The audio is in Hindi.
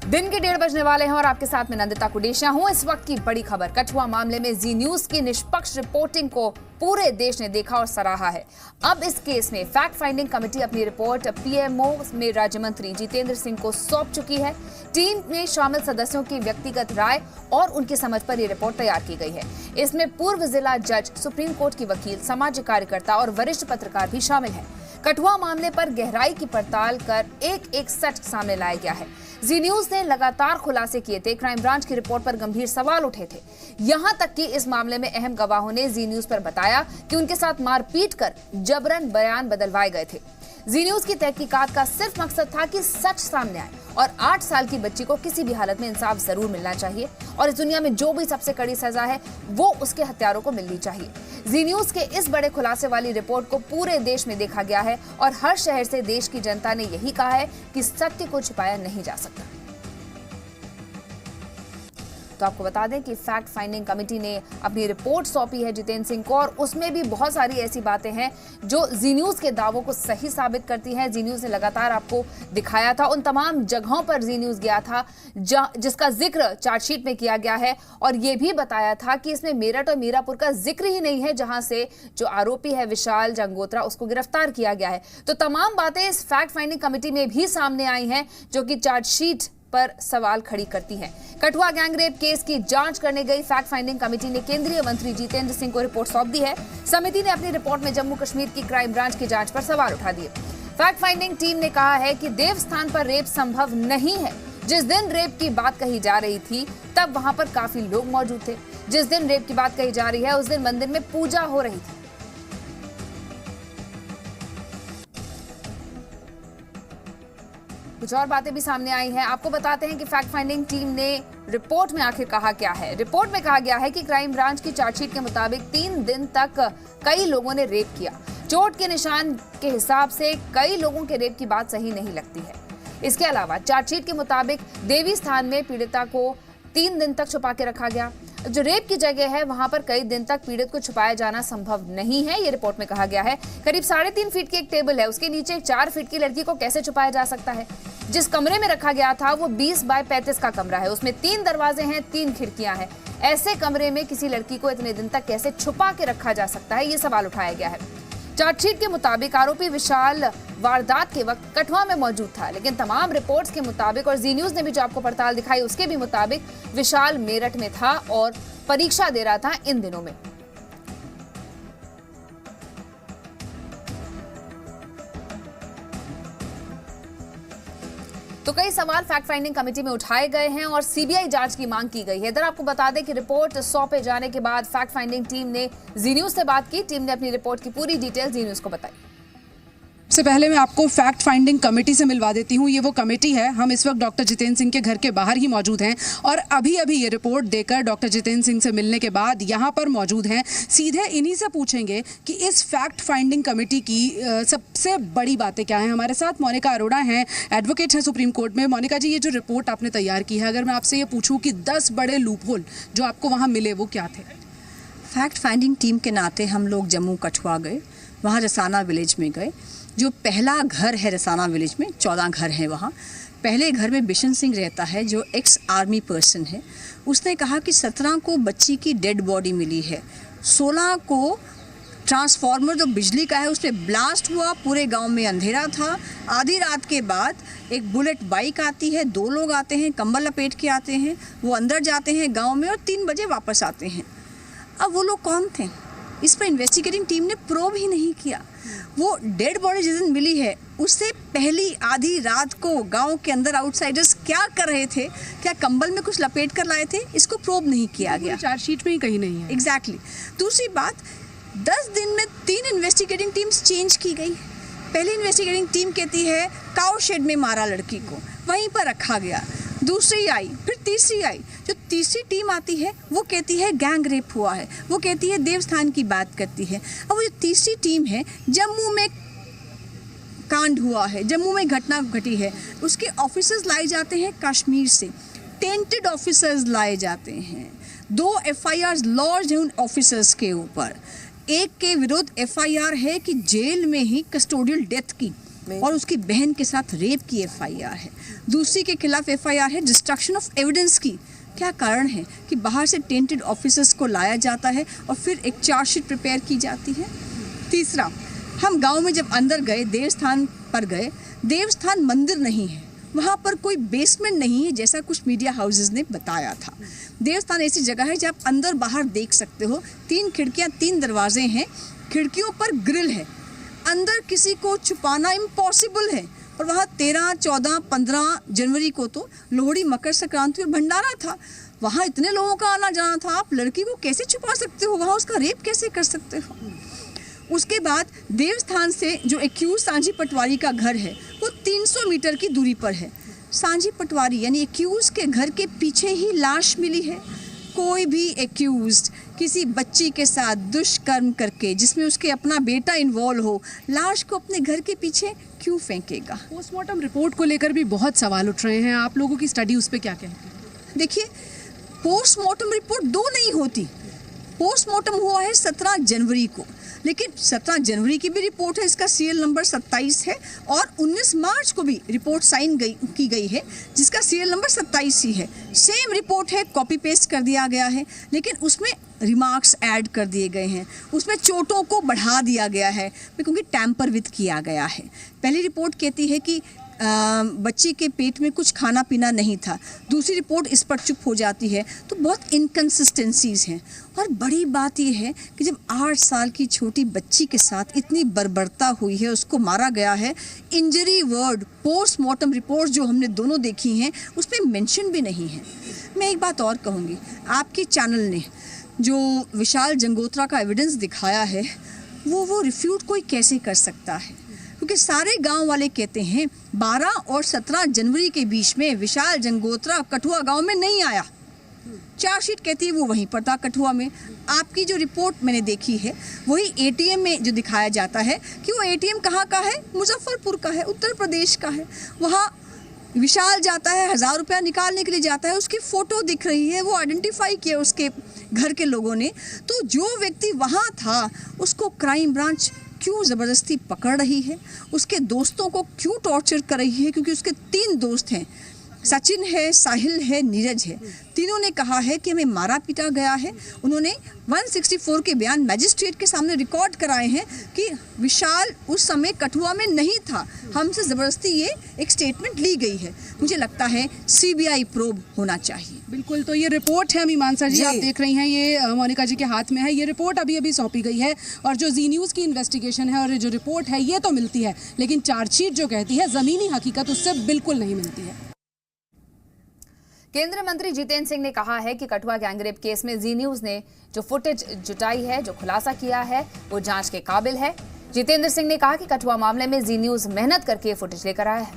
दिन के 1:30 बजने वाले हैं और आपके साथ में नंदिता कुडेशिया हूं। इस वक्त की बड़ी खबर, कठुआ मामले में जी न्यूज की निष्पक्ष रिपोर्टिंग को पूरे देश ने देखा और सराहा है। अब इस केस में फैक्ट फाइंडिंग कमेटी अपनी रिपोर्ट पीएमओ में राज्य मंत्री जितेंद्र सिंह को सौंप चुकी है। टीम में शामिल सदस्यों की व्यक्तिगत राय और उनकी समझ पर यह रिपोर्ट तैयार की गई है। इसमें पूर्व जिला जज, सुप्रीम कोर्ट की वकील, सामाजिक कार्यकर्ता और वरिष्ठ पत्रकार भी शामिल हैं। कठुआ मामले पर गहराई की पड़ताल कर एक सच सामने लाया गया है। जी न्यूज ने लगातार खुलासे किए थे, क्राइम ब्रांच की रिपोर्ट पर गंभीर सवाल उठे थे। यहां तक कि इस मामले में अहम गवाहों ने जी न्यूज पर बताया कि उनके साथ मारपीट कर जबरन बयान बदलवाए गए थे। जी न्यूज की तहकीकात का सिर्फ मकसद था कि सच सामने आए और 8 साल की बच्ची को किसी भी हालत में इंसाफ जरूर मिलना चाहिए और इस दुनिया में जो भी सबसे कड़ी सजा है वो उसके हत्यारों को मिलनी चाहिए। जी न्यूज के इस बड़े खुलासे वाली रिपोर्ट को पूरे देश में देखा गया है और हर शहर से देश की जनता ने यही कहा है कि सत्य को छिपाया नहीं जा सकता। तो आपको बता दें कि फैक्ट फाइंडिंग कमेटी ने अपनी रिपोर्ट सौंपी है जितेंद्र सिंह को और उसमें भी बहुत सारी ऐसी बातें हैं जो जी न्यूज के दावों को सही साबित करती हैं। जी न्यूज ने लगातार आपको दिखाया था, उन तमाम जगहों पर जी न्यूज गया था जिसका जिक्र चार्जशीट में किया गया है और ये भी बताया था कि इसमें मेरठ और मीरापुर का जिक्र ही नहीं है जहां से जो आरोपी है विशाल जंगोत्रा उसको गिरफ्तार किया गया है। तो तमाम बातें इस फैक्ट फाइंडिंग कमेटी में भी सामने आई हैं जो कि चार्जशीट पर सवाल खड़ी करती हैं। कठुआ गैंगरेप केस की जांच करने गई फैक्ट फाइंडिंग कमेटी ने केंद्रीय मंत्री जितेंद्र सिंह को रिपोर्ट सौंप दी है। समिति ने अपनी रिपोर्ट में जम्मू कश्मीर की क्राइम ब्रांच की जांच पर सवाल उठा दिए। फैक्ट फाइंडिंग टीम ने कहा है कि देवस्थान पर रेप संभव नहीं है। जिस दिन रेप की बात कही जा रही थी तब वहां पर काफी लोग मौजूद थे। जिस दिन रेप की बात कही जा रही है उस दिन मंदिर में पूजा हो रही थी। कुछ और बातें भी सामने आई हैं। आपको बताते हैं कि फैक्ट फाइंडिंग टीम ने रिपोर्ट में आखिर कहा क्या है। रिपोर्ट में कहा गया है कि क्राइम ब्रांच की चार्जशीट के मुताबिक 3 दिन तक कई लोगों ने रेप किया। चोट के निशान के हिसाब से कई लोगों के रेप की बात सही नहीं लगती है। इसके अलावा चार्जशीट के मुताबिक देवी स्थान में पीड़िता को 3 दिन तक छुपा के रखा गया। जो रेप की जगह है वहां पर कई दिन तक पीड़ित को छुपाया जाना संभव नहीं है, ये रिपोर्ट में कहा गया है। करीब 3.5 फीट की एक टेबल है, उसके नीचे एक 4 फीट की लड़की को कैसे छुपाया जा सकता है। जिस कमरे में रखा गया था वो 20 बाय 35 का कमरा है, उसमें 3 दरवाजे हैं, 3 खिड़कियां हैं। ऐसे कमरे में किसी लड़की को इतने दिन तक कैसे छुपा के रखा जा सकता है, ये सवाल उठाया गया है। चार्जशीट के मुताबिक आरोपी विशाल वारदात के वक्त कठुआ में मौजूद था, लेकिन तमाम रिपोर्ट्स के मुताबिक और जी न्यूज ने भी जो आपको पड़ताल दिखाई उसके भी मुताबिक विशाल मेरठ में था और परीक्षा दे रहा था इन दिनों में। तो कई सवाल फैक्ट फाइंडिंग कमेटी में उठाए गए हैं और सीबीआई जांच की मांग की गई है। इधर आपको बता दें कि रिपोर्ट सौंपे जाने के बाद फैक्ट फाइंडिंग टीम ने जी न्यूज से बात की। टीम ने अपनी रिपोर्ट की पूरी डिटेल जी न्यूज को बताई। सबसे पहले मैं आपको फैक्ट फाइंडिंग कमेटी से मिलवा देती हूँ। ये वो कमेटी है, हम इस वक्त डॉक्टर जितेंद्र सिंह के घर के बाहर ही मौजूद हैं और अभी ये रिपोर्ट देकर डॉक्टर जितेंद्र सिंह से मिलने के बाद यहाँ पर मौजूद हैं। सीधे इन्हीं से पूछेंगे कि इस फैक्ट फाइंडिंग कमेटी की सबसे बड़ी बातें क्या हैं। हमारे साथ मोनिका अरोड़ा हैं, एडवोकेट हैं सुप्रीम कोर्ट में। मोनिका जी, ये जो रिपोर्ट आपने तैयार की है, अगर मैं आपसे ये पूछूँ कि 10 बड़े लूपहोल जो आपको वहाँ मिले वो क्या थे? फैक्ट फाइंडिंग टीम के नाते हम लोग जम्मू कठुआ गए, वहाँ रसाना विलेज में गए। जो पहला घर है रसाना विलेज में, 14 घर हैं वहाँ। पहले घर में बिशन सिंह रहता है जो एक्स आर्मी पर्सन है। उसने कहा कि 17 को बच्ची की डेड बॉडी मिली है, 16 को ट्रांसफार्मर जो बिजली का है उस पर ब्लास्ट हुआ, पूरे गांव में अंधेरा था। आधी रात के बाद एक बुलेट बाइक आती है, 2 लोग आते हैं, कंबल लपेट के आते हैं, वो अंदर जाते हैं गाँव में और 3 बजे वापस आते हैं। अब वो लोग कौन थे, इस पर इन्वेस्टिगेटिंग टीम ने प्रोब ही नहीं किया। वो डेड बॉडी जिस दिन मिली है उससे पहली आधी रात को गांव के अंदर आउटसाइडर्स क्या कर रहे थे, क्या कंबल में कुछ लपेट कर लाए थे, इसको प्रोब नहीं किया गया। चार्जशीट में ही कहीं नहीं है। एग्जैक्टली। दूसरी बात, 10 दिन में 3 इन्वेस्टिगेटिंग टीम्स चेंज की गई। पहली इन्वेस्टिगेटिंग टीम कहती है काउ शेड में मारा लड़की को, वहीं पर रखा गया। दूसरी आई, फिर तीसरी आई। जो तीसरी टीम आती है वो कहती है गैंग रेप हुआ है, वो कहती है देवस्थान की बात करती है। अब वो जो तीसरी टीम है, जम्मू में कांड हुआ है, जम्मू में घटना घटी है, उसके ऑफिसर्स लाए जाते हैं कश्मीर से, टेंटेड ऑफिसर्स लाए जाते हैं। 2 FIRs लॉन्च हैं उन ऑफिसर्स के ऊपर। एक के विरुद्ध FIR है कि जेल में ही कस्टोडियल डेथ की, और उसकी बहन के साथ रेप की एफआईआर है। दूसरी के खिलाफ एफआईआर है डिस्ट्रक्शन ऑफ एविडेंस की। क्या कारण है कि बाहर से टेंटेड ऑफिसर्स को लाया जाता है और फिर एक चार्जशीट प्रिपेयर की जाती है। तीसरा, हम गांव में जब अंदर गए, देवस्थान पर गए, देवस्थान मंदिर नहीं है, वहाँ पर कोई बेसमेंट नहीं है जैसा कुछ मीडिया हाउसेस ने बताया था। देवस्थान ऐसी जगह है जहाँ आप अंदर बाहर देख सकते हो। 3 खिड़कियाँ, 3 दरवाजे हैं, खिड़कियों पर ग्रिल है। अंदर किसी को छुपाना इम्पॉसिबल है। और वहाँ 13, 14, 15 जनवरी को तो लोहड़ी, मकर संक्रांति और भंडारा था। वहाँ इतने लोगों का आना जाना था, आप लड़की को कैसे छुपा सकते हो? वहाँ उसका रेप कैसे कर सकते हो? उसके बाद देवस्थान से जो एक्यूज सांझी पटवारी का घर है वो 300 मीटर की दूरी पर है। सांझी पटवारी यानी एक्यूज के घर के पीछे ही लाश मिली है। कोई भी एक्यूज्ड किसी बच्ची के साथ दुष्कर्म करके, जिसमें उसके अपना बेटा इन्वॉल्व हो, लाश को अपने घर के पीछे क्यों फेंकेगा? पोस्टमार्टम रिपोर्ट को लेकर भी बहुत सवाल उठ रहे हैं, आप लोगों की स्टडी उस पर क्या कहते हैं? देखिए, पोस्टमार्टम रिपोर्ट 2 नहीं होती। पोस्टमार्टम हुआ है 17 जनवरी को, लेकिन 17 जनवरी की भी रिपोर्ट है, इसका सीरियल नंबर 27 है, और 19 मार्च को भी रिपोर्ट साइन की गई है जिसका सीरियल नंबर 27 ही है। सेम रिपोर्ट है, कॉपी पेस्ट कर दिया गया है, लेकिन उसमें रिमार्क्स ऐड कर दिए गए हैं, उसमें चोटों को बढ़ा दिया गया है क्योंकि टैम्पर विद किया गया है। पहली रिपोर्ट कहती है कि बच्ची के पेट में कुछ खाना पीना नहीं था, दूसरी रिपोर्ट इस पर चुप हो जाती है। तो बहुत इनकन्सिस्टेंसीज हैं। और बड़ी बात यह है कि जब 8 साल की छोटी बच्ची के साथ इतनी बर्बरता हुई है, उसको मारा गया है, इंजरी वर्ड पोस्टमार्टम रिपोर्ट जो हमने दोनों देखी हैं उस पर मेंशन भी नहीं है। मैं एक बात और कहूँगी, आपके चैनल ने जो विशाल जंगोत्रा का एविडेंस दिखाया है वो रिफ्यूट कोई कैसे कर सकता है? क्योंकि सारे गांव वाले कहते हैं 12 और 17 जनवरी के बीच में विशाल जंगोत्रा कठुआ गांव में नहीं आया। चार्जशीट कहती है वो वहीं पर था, कठुआ में। आपकी जो रिपोर्ट मैंने देखी है वही एटीएम में जो दिखाया जाता है कि वो एटीएम कहाँ का है, मुजफ्फरपुर का है, उत्तर प्रदेश का है। वहाँ विशाल जाता है, 1000 रुपया निकालने के लिए जाता है, उसकी फ़ोटो दिख रही है, वो आइडेंटिफाई किया उसके घर के लोगों ने। तो जो व्यक्ति वहाँ था उसको क्राइम ब्रांच क्यों ज़बरदस्ती पकड़ रही है? उसके दोस्तों को क्यों टॉर्चर कर रही है? क्योंकि उसके 3 दोस्त हैं, सचिन है, साहिल है, नीरज है। तीनों ने कहा है कि हमें मारा पीटा गया है। उन्होंने 164 के बयान मैजिस्ट्रेट के सामने रिकॉर्ड कराए हैं कि विशाल उस समय कठुआ में नहीं था, हमसे ज़बरदस्ती ये एक स्टेटमेंट ली गई है। मुझे लगता है सीबीआई प्रोब होना चाहिए। बिल्कुल, तो ये रिपोर्ट है मीमांसा जी, आप देख रही हैं, ये मोनिका जी के हाथ में है। ये रिपोर्ट अभी सौंपी गई है और जो जी न्यूज़ की इन्वेस्टिगेशन है और जो रिपोर्ट है ये तो मिलती है, लेकिन चार्जशीट जो कहती है ज़मीनी हकीकत उससे बिल्कुल नहीं मिलती है। केंद्रीय मंत्री जितेंद्र सिंह ने कहा है कि कठुआ गैंगरेप केस में जी न्यूज़ ने जो फुटेज जुटाई है, जो खुलासा किया है, वो जांच के काबिल है। जितेंद्र सिंह ने कहा कि कठुआ मामले में जी न्यूज़ मेहनत करके फुटेज लेकर आया है।